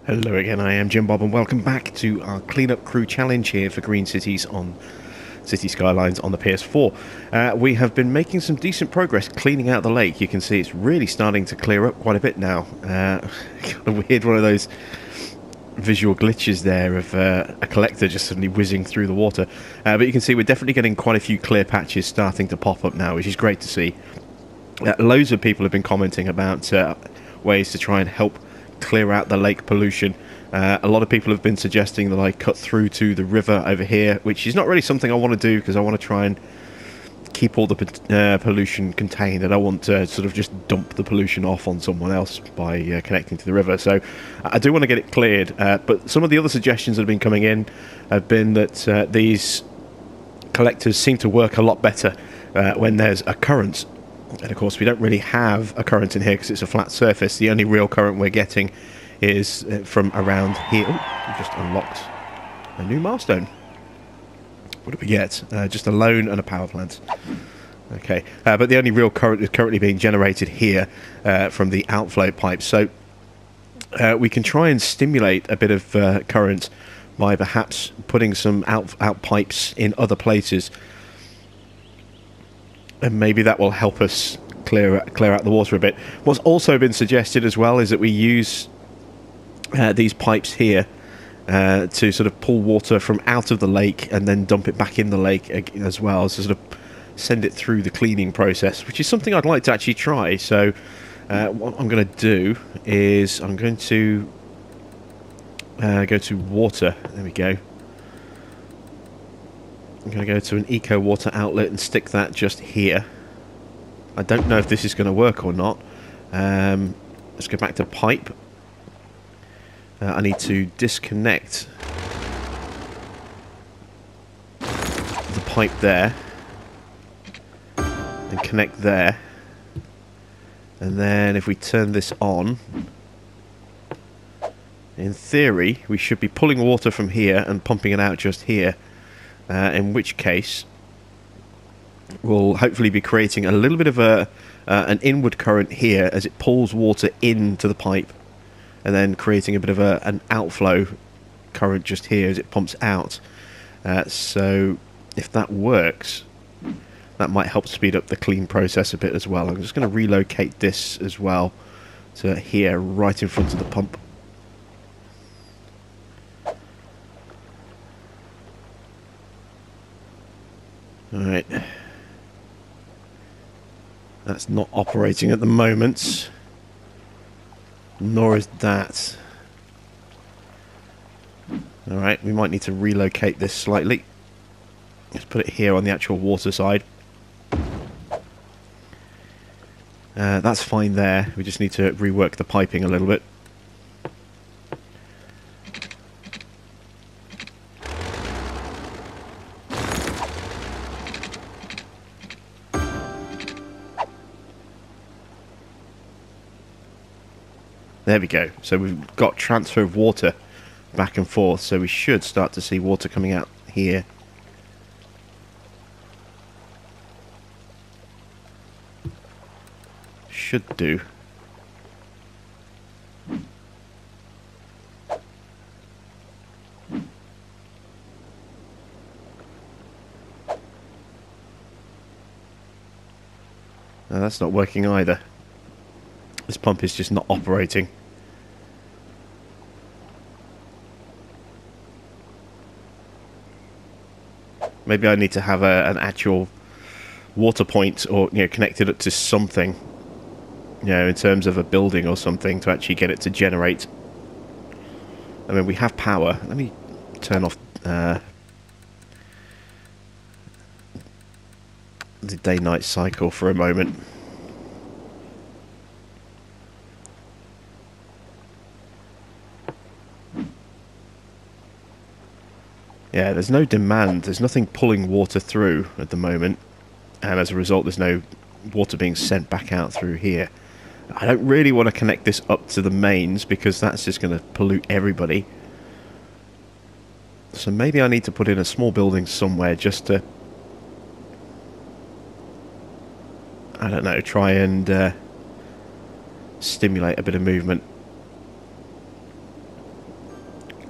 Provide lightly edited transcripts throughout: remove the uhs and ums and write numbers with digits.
Hello again, I am Jim Bob and welcome back to our cleanup crew challenge here for Green Cities on City Skylines on the PS4. We have been making some decent progress cleaning out the lake. You can see it's really starting to clear up quite a bit now. Kind of weird, one of those visual glitches there of a collector just suddenly whizzing through the water. But you can see we're definitely getting quite a few clear patches starting to pop up now, which is great to see. Loads of people have been commenting about ways to try and help clear out the lake pollution. A lot of people have been suggesting that I cut through to the river over here, which is not really something I want to do because I want to try and keep all the pollution contained, and I want to sort of just dump the pollution off on someone else by connecting to the river. So I do want to get it cleared, but some of the other suggestions that have been coming in have been that these collectors seem to work a lot better when there's a current. And of course we don't really have a current in here because it's a flat surface. The only real current we're getting is from around here. Oh, we just unlocked a new milestone. What did we get? Just a loan and a power plant. Okay, but the only real current is currently being generated here from the outflow pipes. So we can try and stimulate a bit of current by perhaps putting some out pipes in other places. And maybe that will help us clear out the water a bit. What's also been suggested as well is that we use these pipes here to sort of pull water from out of the lake and then dump it back in the lake as well, so sort of send it through the cleaning process, which is something I'd like to actually try. So what I'm going to do is I'm going to go to water. There we go. I'm going to go to an eco water outlet and stick that just here. I don't know if this is going to work or not. Let's go back to pipe. I need to disconnect the pipe there and connect there. And then if we turn this on, in theory we should be pulling water from here and pumping it out just here. In which case we'll hopefully be creating a little bit of an inward current here as it pulls water into the pipe, and then creating a bit of an outflow current just here as it pumps out. So if that works, that might help speed up the clean process a bit as well. I'm just going to relocate this as well to here, right in front of the pump. Alright, that's not operating at the moment, nor is that. Alright, we might need to relocate this slightly. Let's put it here on the actual water side. That's fine there, we just need to rework the piping a little bit. There we go. So we've got transfer of water back and forth, so we should start to see water coming out here. Should do. No, that's not working either. This pump is just not operating. Maybe I need to have an actual water point, or connected it to something, in terms of a building or something, to actually get it to generate. I mean, we have power. Let me turn off the day-night cycle for a moment. Yeah, there's no demand, there's nothing pulling water through at the moment, and as a result there's no water being sent back out through here. I don't really want to connect this up to the mains because that's just going to pollute everybody. So maybe I need to put in a small building somewhere just to, I don't know, try and stimulate a bit of movement.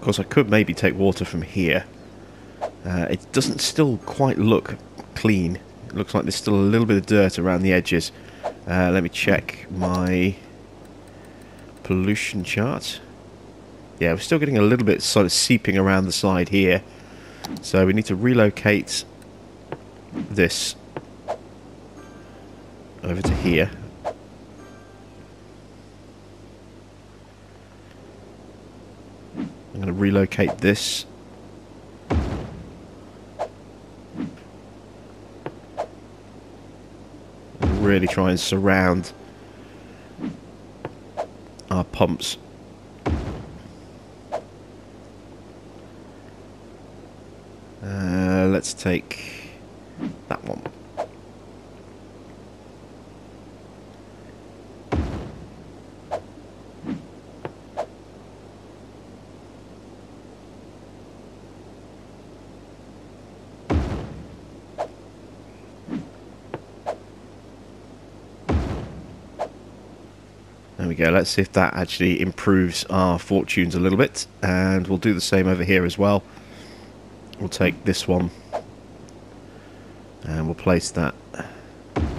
Of course, I could maybe take water from here. It doesn't still quite look clean. It looks like there's still a little bit of dirt around the edges. Let me check my pollution chart. Yeah, we're still getting a little bit sort of seeping around the side here. So we need to relocate this over to here. I'm going to relocate this. Really try and surround our pumps. Let's take that one. There we go. Let's see if that actually improves our fortunes a little bit, and we'll do the same over here as well. We'll take this one and we'll place that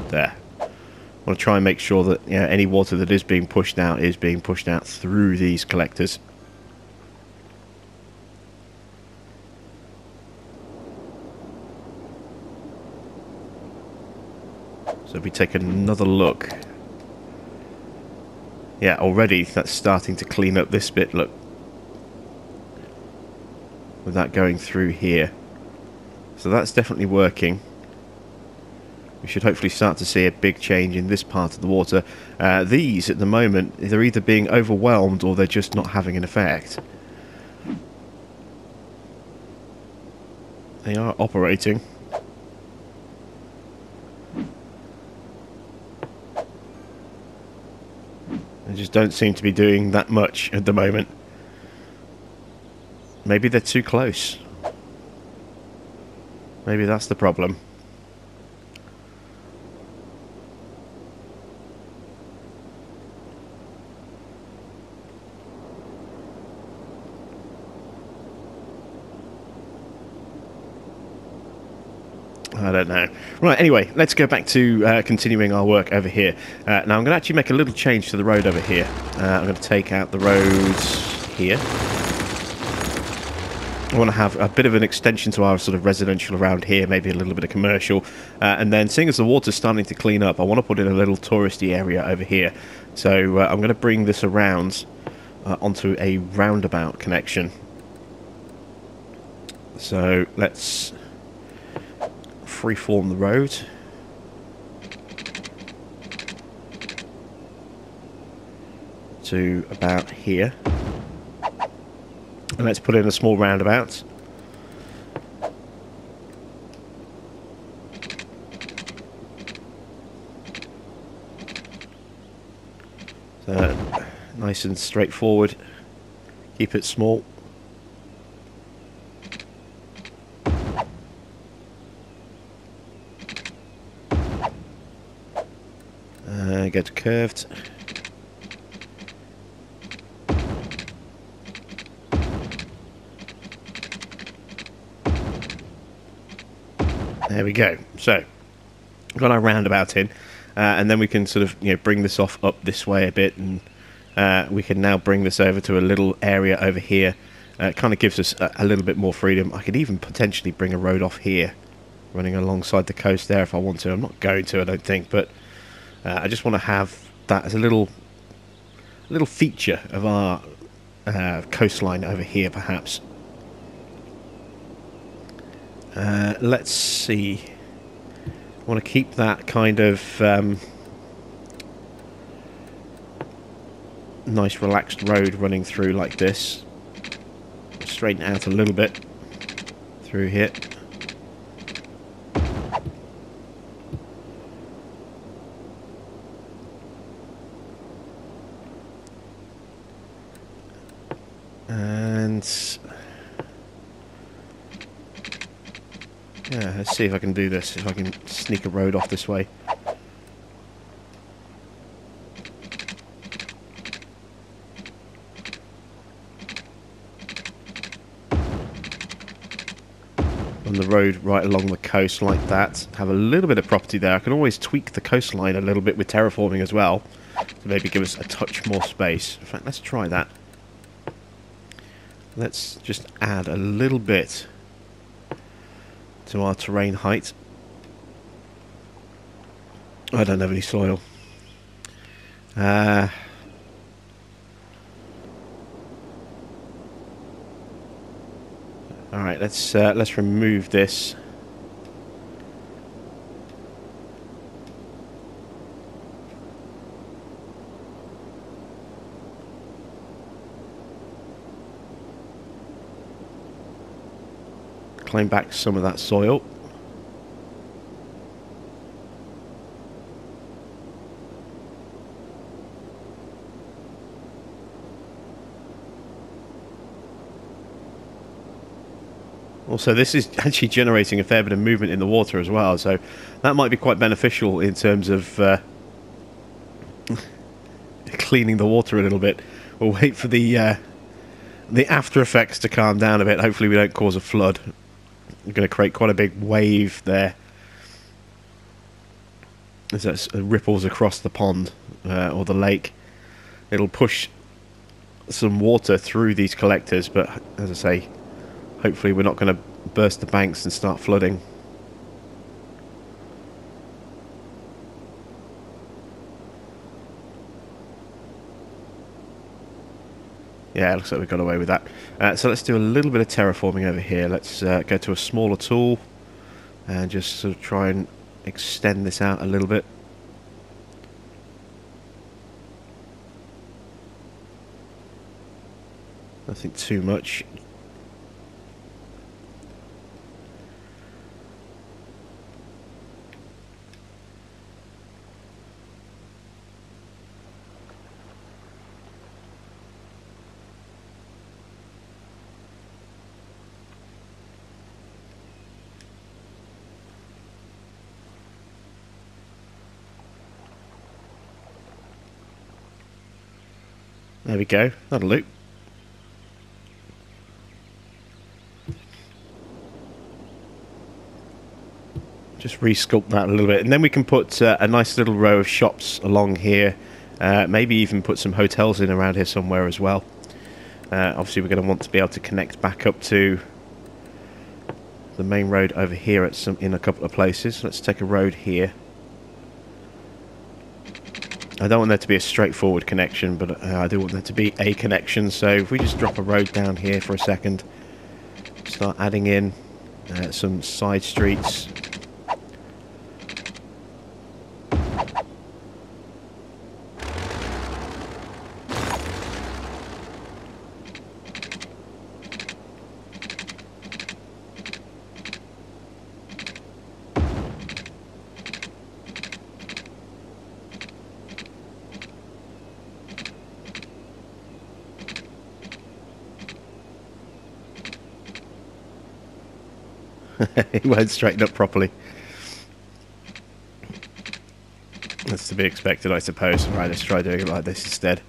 there. I want to try and make sure that, you know, any water that is being pushed out through these collectors. So if we take another look, yeah, already that's starting to clean up this bit, look, with that going through here. So that's definitely working. We should hopefully start to see a big change in this part of the water. These, at the moment, they're either being overwhelmed or they're just not having an effect. They are operating. They just don't seem to be doing that much at the moment. Maybe they're too close. Maybe that's the problem. I don't know. Right, anyway, let's go back to continuing our work over here. Now, I'm going to actually make a little change to the road over here. I'm going to take out the roads here. I want to have a bit of an extension to our sort of residential around here, maybe a little bit of commercial. And then, seeing as the water's starting to clean up, I want to put in a little touristy area over here. So I'm going to bring this around onto a roundabout connection. So let's freeform the road. To about here. And let's put in a small roundabout. So, nice and straightforward. Keep it small. Get curved. There we go. So, we've got our roundabout in, and then we can sort of, you know, bring this off up this way a bit, and we can now bring this over to a little area over here. It kind of gives us a little bit more freedom. I could even potentially bring a road off here, running alongside the coast there if I want to. I'm not going to, I don't think, but I just want to have that as a little feature of our coastline over here, perhaps. Let's see. I want to keep that kind of nice relaxed road running through like this. Straighten out a little bit through here. And yeah, let's see if I can do this, if I can sneak a road off this way. on the road right along the coast like that. Have a little bit of property there. I can always tweak the coastline a little bit with terraforming as well, to maybe give us a touch more space. In fact, let's try that. Let's just add a little bit to our terrain height. I don't have any soil. Alright, let's remove this. Claim back some of that soil. Also, this is actually generating a fair bit of movement in the water as well, so that might be quite beneficial in terms of cleaning the water a little bit. We'll wait for the after effects to calm down a bit. Hopefully we don't cause a flood. We're going to create quite a big wave there as that ripples across the pond or the lake. It'll push some water through these collectors, but as I say, hopefully we're not going to burst the banks and start flooding. Yeah, it looks like we got away with that. So let's do a little bit of terraforming over here. Let's go to a smaller tool and just sort of try and extend this out a little bit. Nothing too much. There we go, that'll do. Just re-sculpt that a little bit, and then we can put a nice little row of shops along here. Maybe even put some hotels in around here somewhere as well. Obviously we're going to want to be able to connect back up to the main road over here in a couple of places. Let's take a road here. I don't want there to be a straightforward connection, but I do want there to be a connection. So if we just drop a road down here for a second, start adding in some side streets. It won't straighten up properly. That's to be expected, I suppose. Right, let's try doing it like this instead.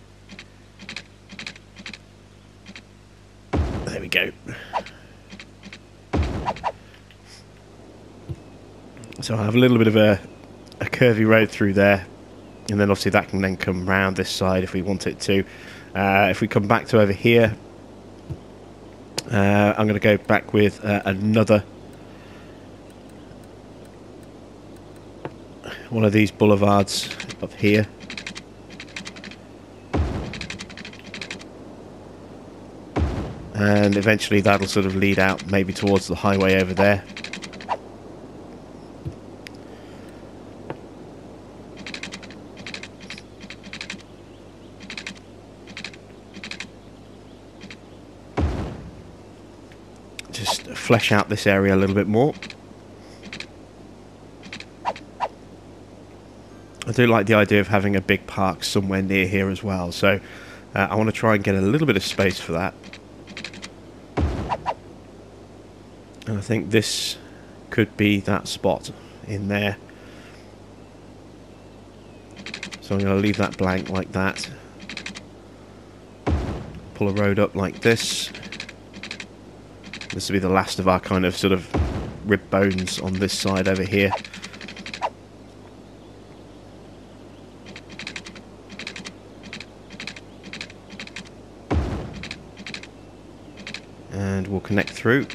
There we go. So I have a little bit of a curvy road through there, and then obviously that can then come round this side if we want it to. If we come back to over here, I'm going to go back with another one of these boulevards up here. And eventually that'll sort of lead out maybe towards the highway over there. Just flesh out this area a little bit more. I do like the idea of having a big park somewhere near here as well, so I want to try and get a little bit of space for that. And I think this could be that spot in there. So I'm going to leave that blank like that. Pull a road up like this. This will be the last of our kind of sort of rib bones on this side over here. And we'll connect through.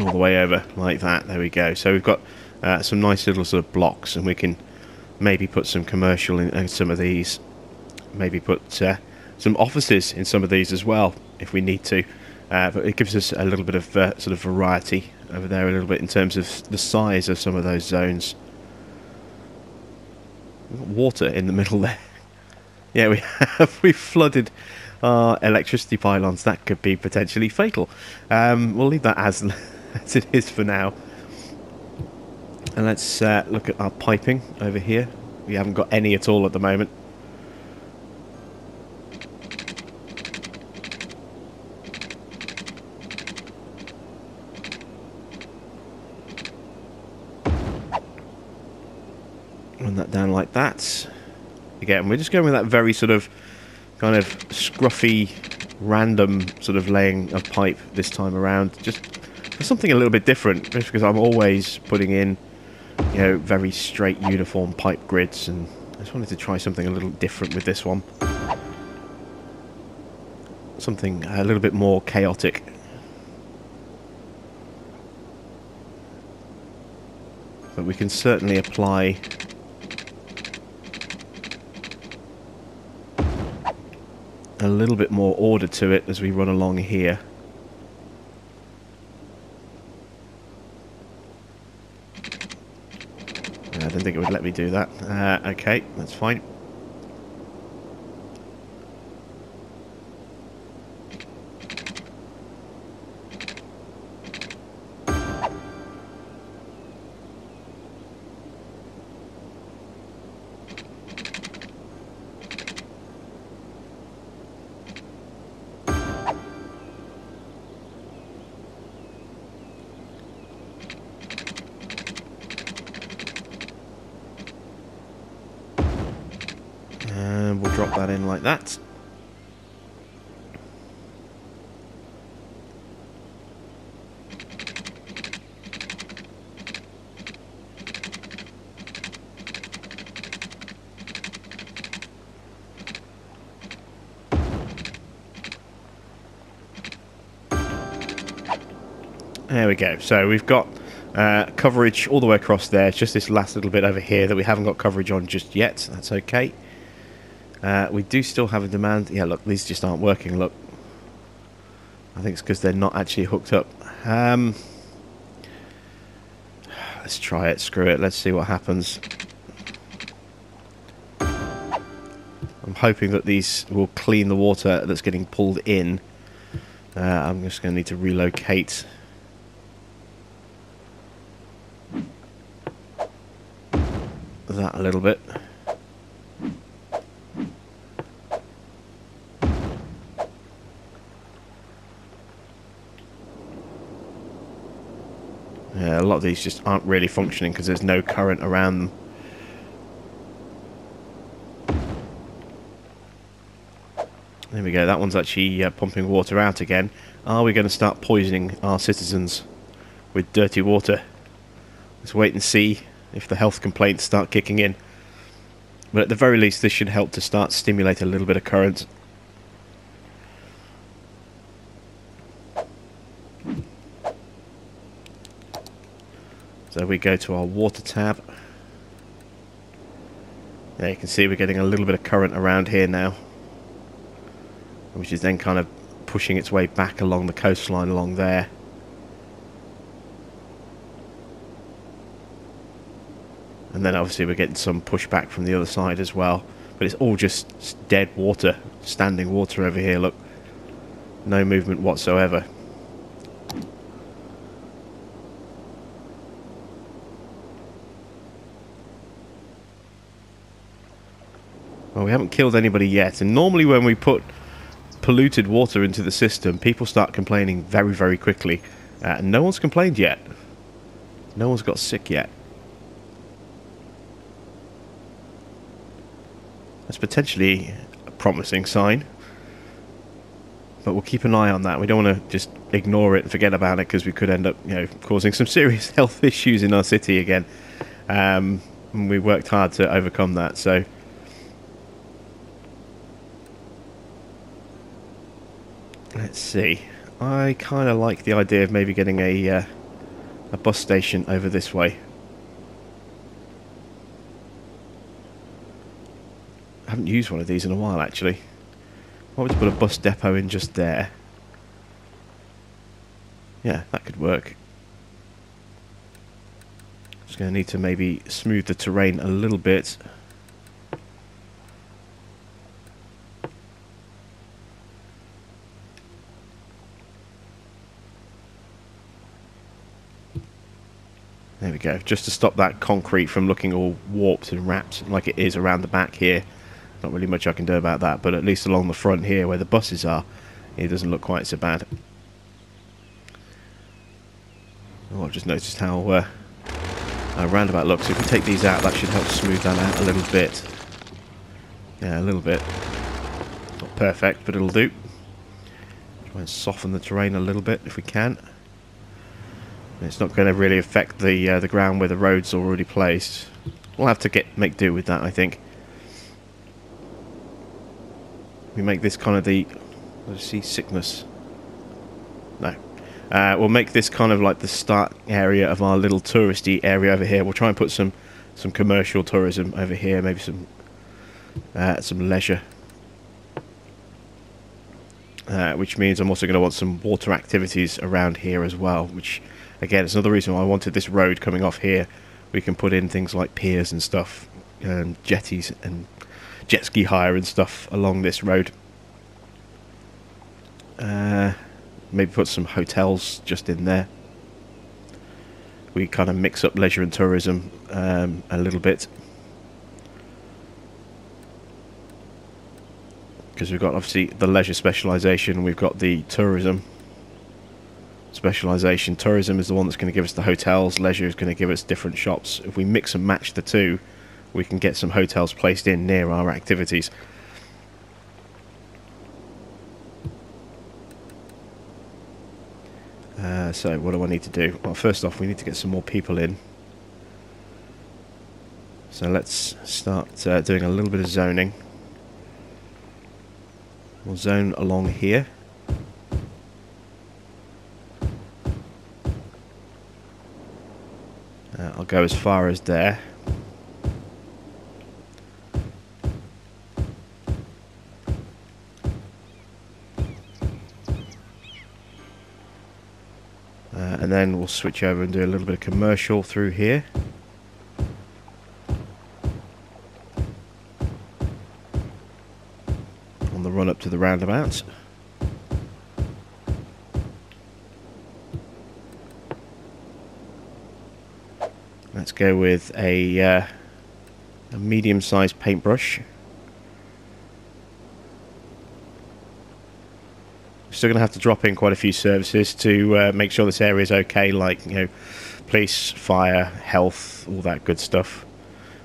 All the way over like that. There we go. So we've got some nice little sort of blocks, and we can maybe put some commercial in some of these. Maybe put some offices in some of these as well if we need to. But it gives us a little bit of sort of variety over there, a little bit in terms of the size of some of those zones. Water in the middle there. Yeah, we've flooded our electricity pylons. That could be potentially fatal. We'll leave that as it is for now. And let's look at our piping over here. We haven't got any at all at the moment. Run that down like that. Again, we're just going with that very sort of kind of scruffy, random sort of laying of pipe this time around. Just for something a little bit different, just because I'm always putting in, you know, very straight uniform pipe grids, and I just wanted to try something a little different with this one. Something a little bit more chaotic. But we can certainly apply a little bit more order to it as we run along here. I didn't think it would let me do that. Okay, that's fine. And we'll drop that in like that. There we go. So we've got coverage all the way across there. It's just this last little bit over here that we haven't got coverage on just yet. That's okay. We do still have a demand. Yeah, look, these just aren't working. Look, I think it's because they're not actually hooked up. Let's try it. Screw it. Let's see what happens. I'm hoping that these will clean the water that's getting pulled in. I'm just going to need to relocate that a little bit. Yeah, a lot of these just aren't really functioning because there's no current around them. There we go, that one's actually pumping water out again. Are we going to start poisoning our citizens with dirty water? Let's wait and see if the health complaints start kicking in. But at the very least, this should help to start stimulate a little bit of current. So we go to our water tab. There you can see we're getting a little bit of current around here now, which is then kind of pushing its way back along the coastline along there. And then obviously we're getting some pushback from the other side as well. But it's all just dead water, standing water over here, look. No movement whatsoever. Well, we haven't killed anybody yet, and normally when we put polluted water into the system, people start complaining very, very quickly. And no one's complained yet. No one's got sick yet. That's potentially a promising sign. But we'll keep an eye on that. We don't want to just ignore it and forget about it, because we could end up, you know, causing some serious health issues in our city again. And we worked hard to overcome that, so... Let's see. I kind of like the idea of maybe getting a bus station over this way. I haven't used one of these in a while, actually. Why would you put a bus depot in just there? Yeah, that could work. Just going to need to maybe smooth the terrain a little bit. There we go, just to stop that concrete from looking all warped and wrapped like it is around the back here. Not really much I can do about that, but at least along the front here where the buses are, it doesn't look quite so bad. Oh, I've just noticed how roundabout looks. If we take these out, that should help smooth that out a little bit. Yeah, a little bit. Not perfect, but it'll do. Try and soften the terrain a little bit if we can. It's not going to really affect the ground where the road's already placed. We'll have to make do with that, I think. We make this kind of the... Let's see, sickness. No. We'll make this kind of like the start area of our little touristy area over here. We'll try and put some commercial tourism over here, maybe some leisure. Which means I'm also going to want some water activities around here as well, which, again, it's another reason why I wanted this road coming off here. We can put in things like piers and stuff, and jetties and jet ski hire and stuff along this road. Maybe put some hotels just in there. We kind of mix up leisure and tourism a little bit. Because we've got obviously the leisure specialisation, we've got the tourism specialisation. Tourism is the one that's going to give us the hotels, leisure is going to give us different shops. If we mix and match the two, we can get some hotels placed in near our activities. So what do I need to do? Well, first off, we need to get some more people in. So let's start doing a little bit of zoning. We'll zone along here. I'll go as far as there. And then we'll switch over and do a little bit of commercial through here. On the run up to the roundabout. Let's go with a medium-sized paintbrush. Still going to have to drop in quite a few services to make sure this area is okay, like, you know, police, fire, health, all that good stuff.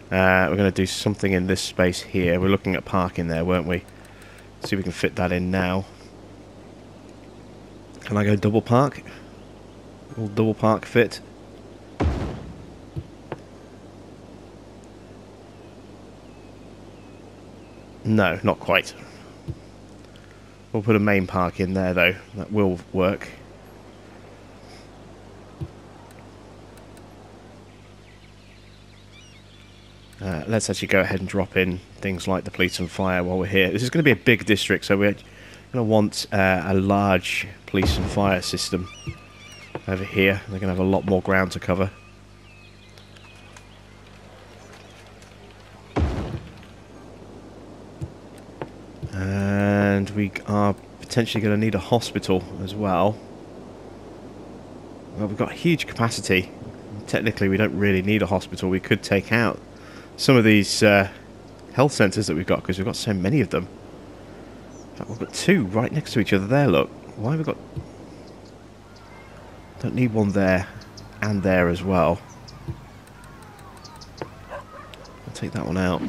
We're going to do something in this space here. We're looking at parking there, weren't we? See if we can fit that in now. Can I go double park? Will double park fit? No, not quite. We'll put a main park in there though. That will work. Let's actually go ahead and drop in things like the police and fire while we're here. This is going to be a big district, so we're going to want a large police and fire system over here. They're going to have a lot more ground to cover. And we are potentially going to need a hospital as well. Well, we've got huge capacity. Technically, we don't really need a hospital. We could take out some of these health centres that we've got, because we've got so many of them. In fact, we've got two right next to each other there, look. Why have we got... Don't need one there and there as well. I'll take that one out.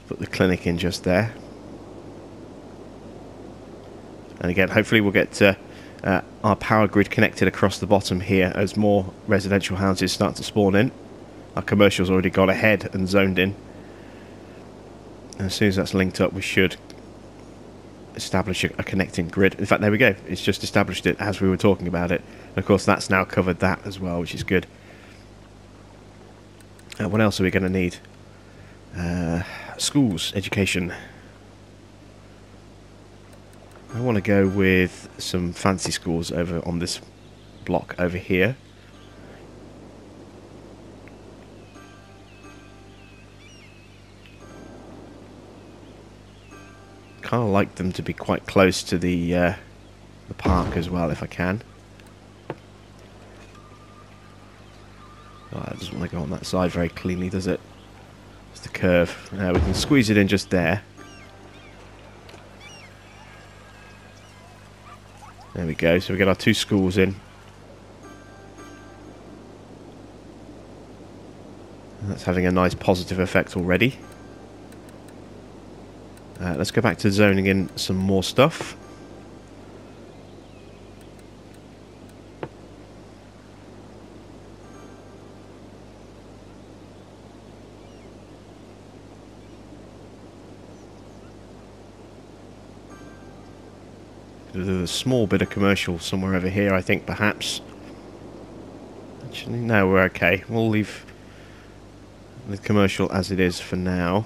Put the clinic in just there. And again, hopefully we'll get our power grid connected across the bottom here as more residential houses start to spawn in. Our commercial's already got ahead and zoned in. And as soon as that's linked up, we should establish a connecting grid. In fact, there we go. It's just established it as we were talking about it. And of course, that's now covered that as well, which is good. What else are we going to need? Schools, education. I want to go with some fancy schools over on this block over here. Kind of like them to be quite close to the park as well, if I can. Oh, it doesn't want to go on that side very cleanly, does it? It's the curve. Now we can squeeze it in just there. There we go. So we get our two schools in. And that's having a nice positive effect already. Let's go back to zoning in some more stuff. There's a small bit of commercial somewhere over here, I think, perhaps. Actually, no, we're okay. We'll leave the commercial as it is for now.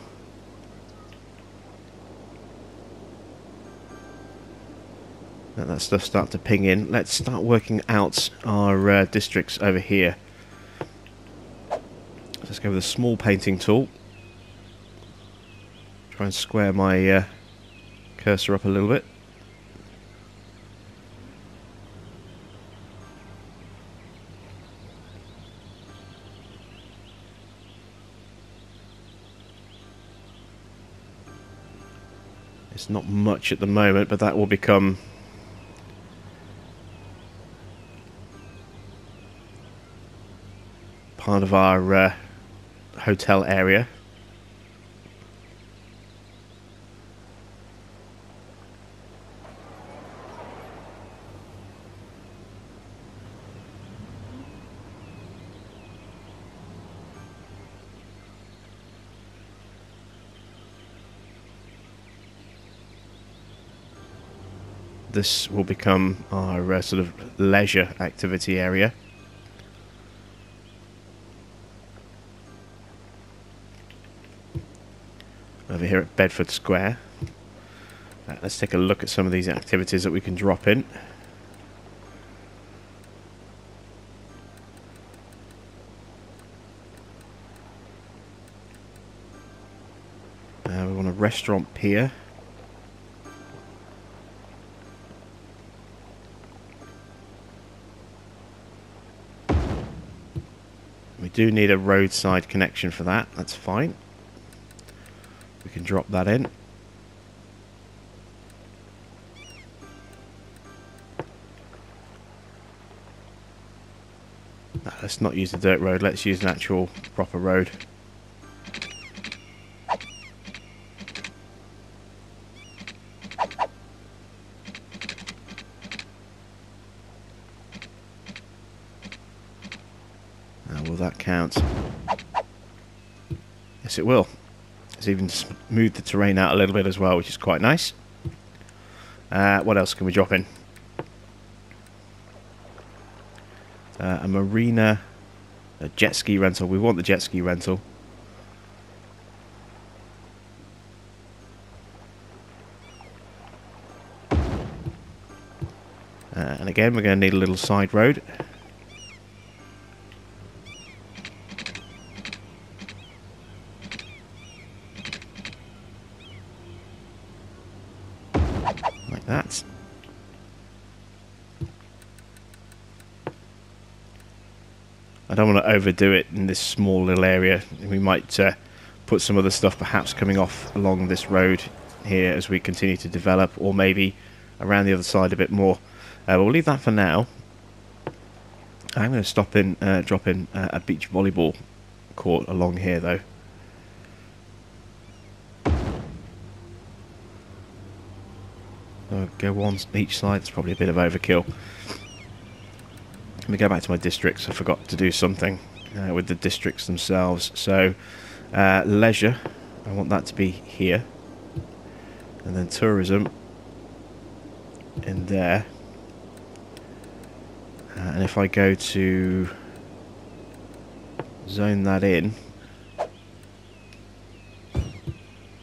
Let that stuff start to ping in. Let's start working out our districts over here. Let's go with a small painting tool. Try and square my cursor up a little bit. It's not much at the moment, but that will become part of our hotel area. This will become our sort of leisure activity area. Over here at Bedford Square. Let's take a look at some of these activities that we can drop in. We want a restaurant pier. We do need a roadside connection for that. That's fine. We can drop that in. No, let's not use the dirt road. Let's use an actual proper road. Now, will that count? Yes, it will. It's even smoothed the terrain out a little bit as well, which is quite nice. What else can we drop in? A marina, a jet ski rental. We want the jet ski rental. And again, we're going to need a little side road. that. I don't want to overdo it in this small little area. We might put some other stuff perhaps coming off along this road here as we continue to develop, or maybe around the other side a bit more. We'll leave that for now. I'm going to stop in, drop in a beach volleyball court along here though. I'll go one each side. It's probably a bit of overkill. Let me go back to my districts. I forgot to do something with the districts themselves. So leisure, I want that to be here, and then tourism in there. And if I go to zone that in,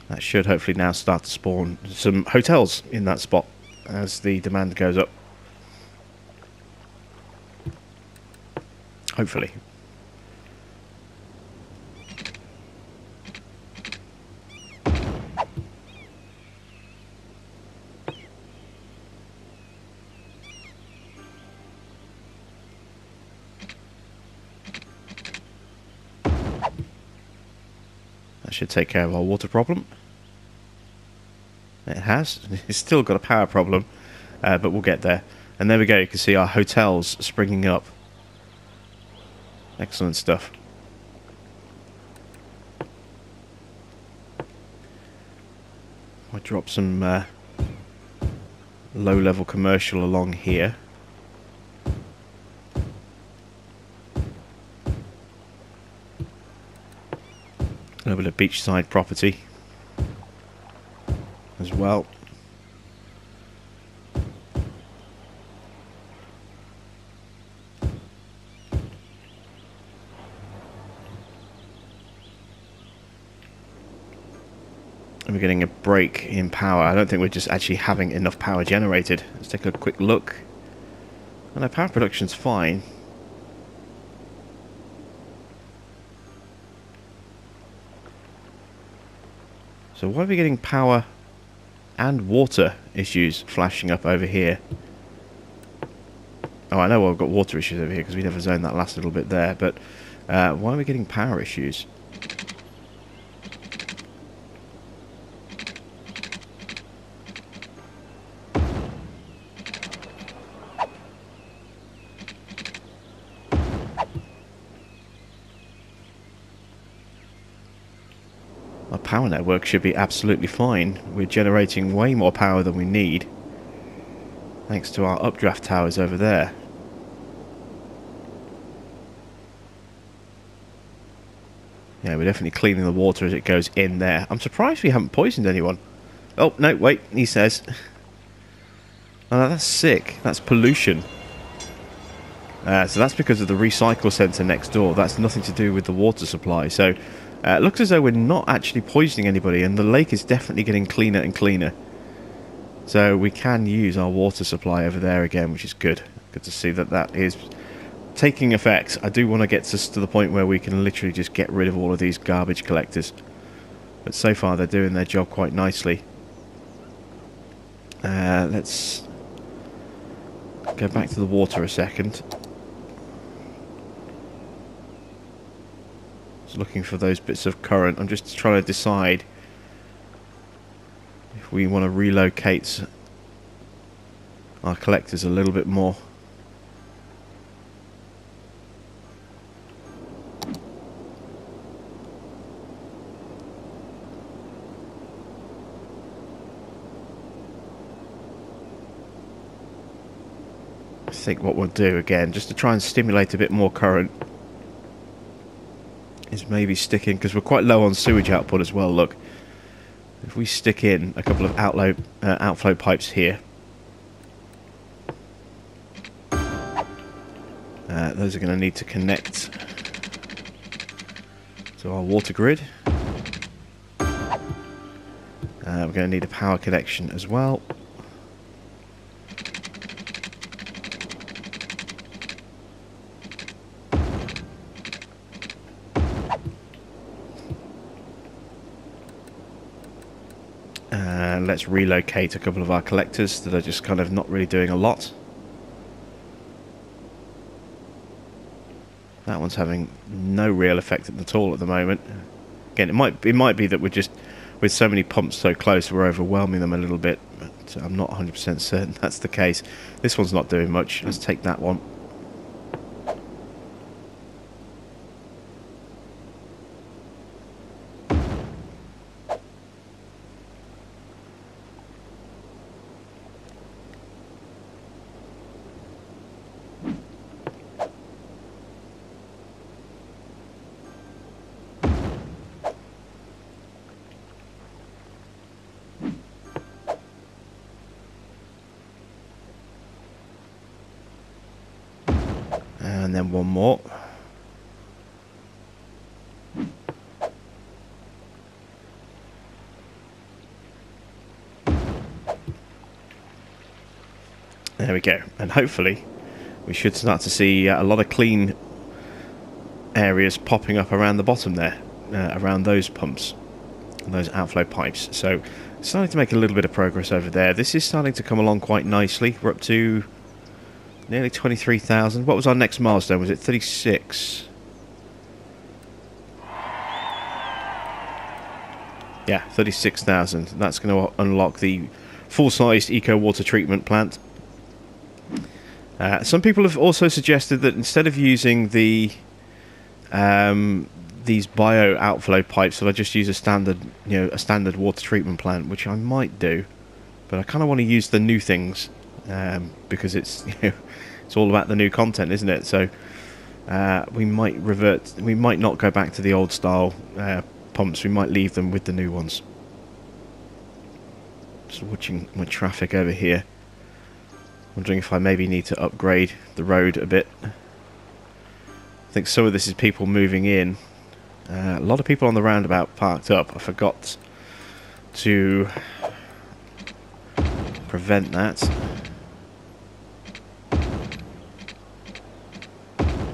that should hopefully now start to spawn some hotels in that spot as the demand goes up. Hopefully. That should take care of our water problem. It has. It's still got a power problem, but we'll get there. And there we go. You can see our hotels springing up. Excellent stuff. I drop some low-level commercial along here. A little bit of beachside property as well. And we're getting a break in power. I don't think we're just actually having enough power generated. Let's take a quick look. And our power production's fine. So why are we getting power and water issues flashing up over here? Oh, I know I've got water issues over here because we never zoned that last little bit there, but why are we getting power issues? Our power network should be absolutely fine. We're generating way more power than we need, thanks to our updraft towers over there. Yeah, we're definitely cleaning the water as it goes in there. I'm surprised we haven't poisoned anyone. Oh, no, wait, he says. Oh, that's sick. That's pollution. So that's because of the recycle centre next door. That's nothing to do with the water supply. So it looks as though we're not actually poisoning anybody, and the lake is definitely getting cleaner and cleaner. So we can use our water supply over there again, which is good. Good to see that that is taking effect. I do want to get us to the point where we can literally just get rid of all of these garbage collectors. But so far they're doing their job quite nicely. Let's go back to the water a second. Just looking for those bits of current. I'm just trying to decide if we want to relocate our collectors a little bit more. I think what we'll do again, just to try and stimulate a bit more current, is maybe stick in, because we're quite low on sewage output as well. Look, if we stick in a couple of outflow pipes here, those are going to need to connect to our water grid. We're going to need a power connection as well. let's relocate a couple of our collectors that are just kind of not really doing a lot. That one's having no real effect at all at the moment. Again, it might be that we're just, with so many pumps so close, we're overwhelming them a little bit, but I'm not 100% certain that's the case. This one's not doing much. Let's take that one. And then one more. There we go. And hopefully we should start to see a lot of clean areas popping up around the bottom there, around those pumps and those outflow pipes. So starting to make a little bit of progress over there. This is starting to come along quite nicely. We're up to nearly 23,000. What was our next milestone? Was it 36? Yeah, 36,000. That's going to unlock the full-sized eco water treatment plant. Some people have also suggested that instead of using the these bio outflow pipes, that I just use a standard, a standard water treatment plant, which I might do. But I kind of want to use the new things. Because it's it's all about the new content, isn't it? So we might revert. We might not go back to the old style pumps. We might leave them with the new ones. Just watching my traffic over here. Wondering if I maybe need to upgrade the road a bit. I think some of this is people moving in. A lot of people on the roundabout parked up. I forgot to prevent that.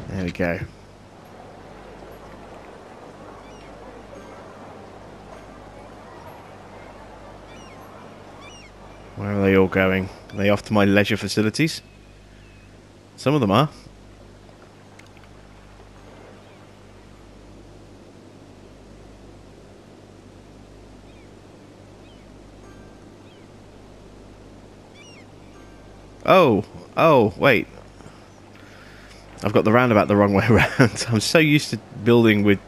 There we go. Where are they all going? Are they off to my leisure facilities? Some of them are. Oh, wait. I've got the roundabout the wrong way around. I'm so used to building with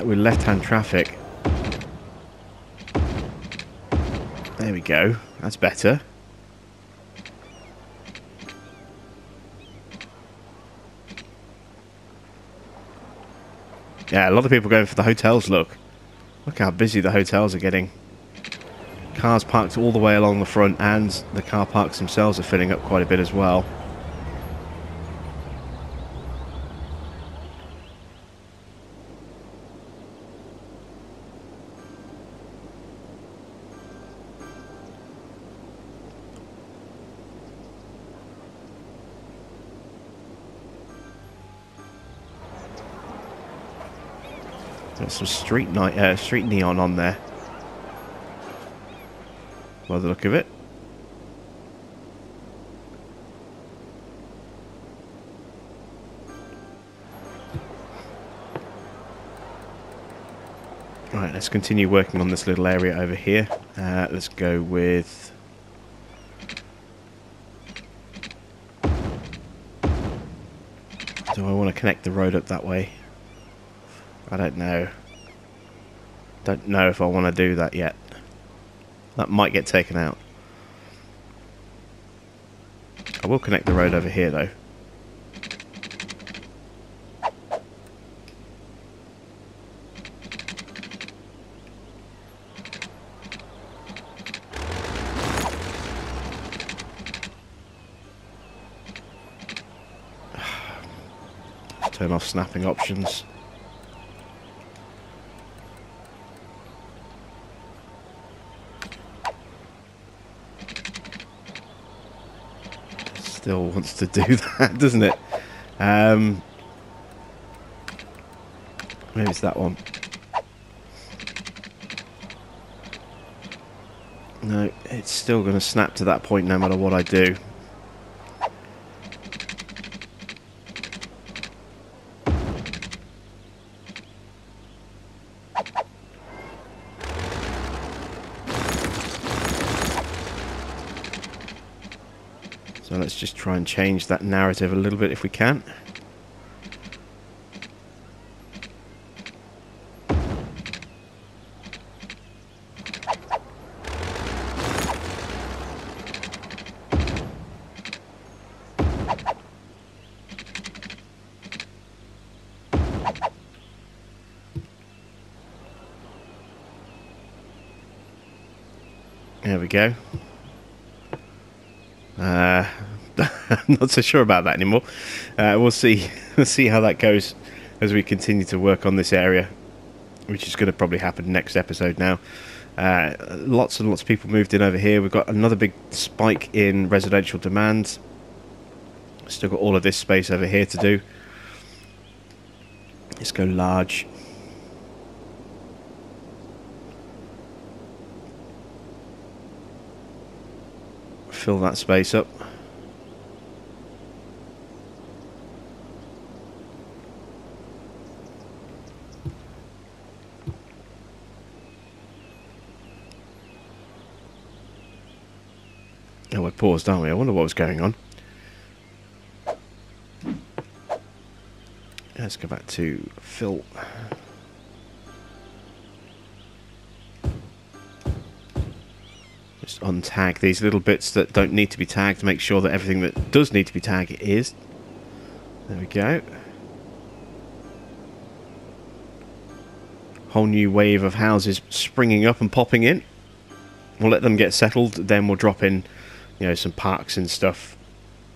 left-hand traffic. There we go. That's better. Yeah, a lot of people going for the hotels. Look how busy the hotels are getting. Cars parked all the way along the front, and the car parks themselves are filling up quite a bit as well. Got some street neon on there, by the look of it. Right, let's continue working on this little area over here. Let's go with... Do I want to connect the road up that way? I don't know. Don't know if I want to do that yet. That might get taken out. I will connect the road over here though. Turn off snapping options. Still wants to do that, doesn't it? Maybe it's that one. No, it's still going to snap to that point no matter what I do. So let's just try and change that narrative a little bit if we can. There we go. I'm not so sure about that anymore. We'll see. We'll see how that goes as we continue to work on this area, which is going to probably happen next episode now. Lots and lots of people moved in over here. We've got another big spike in residential demand. Still got all of this space over here to do. Let's go large. Fill that space up. Oh, we're paused, aren't we? I wonder what was going on. Let's go back to fill. Just untag these little bits that don't need to be tagged to make sure that everything that does need to be tagged is. There we go. Whole new wave of houses springing up and popping in. We'll let them get settled, then we'll drop in, you know, some parks and stuff.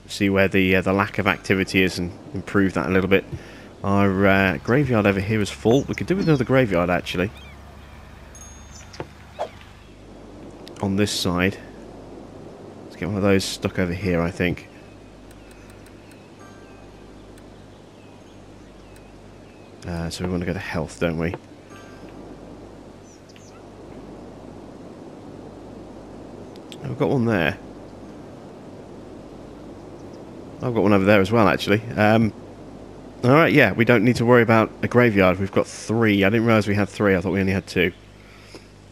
See where the lack of activity is and improve that a little bit. Our graveyard over here is full. We could do with another graveyard actually. On this side. Let's get one of those stuck over here, I think. So we want to go to health, don't we? I've got one there. I've got one over there as well, actually. Alright, yeah, we don't need to worry about a graveyard. We've got 3. I didn't realise we had 3. I thought we only had 2.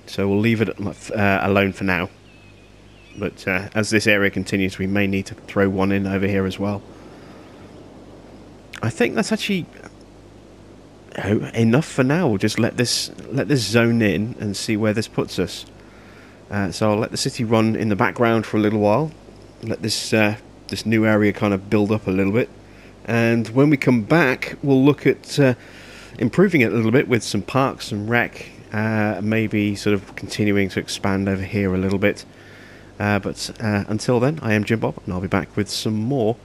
So we'll leave it alone for now. But as this area continues, we may need to throw one in over here as well. I think that's actually enough for now. We'll just let this zone in and see where this puts us. So I'll let the city run in the background for a little while. Let this this new area kind of build up a little bit. And when we come back, we'll look at improving it a little bit with some parks and rec. Maybe sort of continuing to expand over here a little bit. But until then, I am Jim Bob, and I'll be back with some more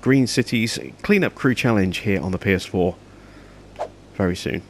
Green Cities Cleanup Crew Challenge here on the PS4 very soon.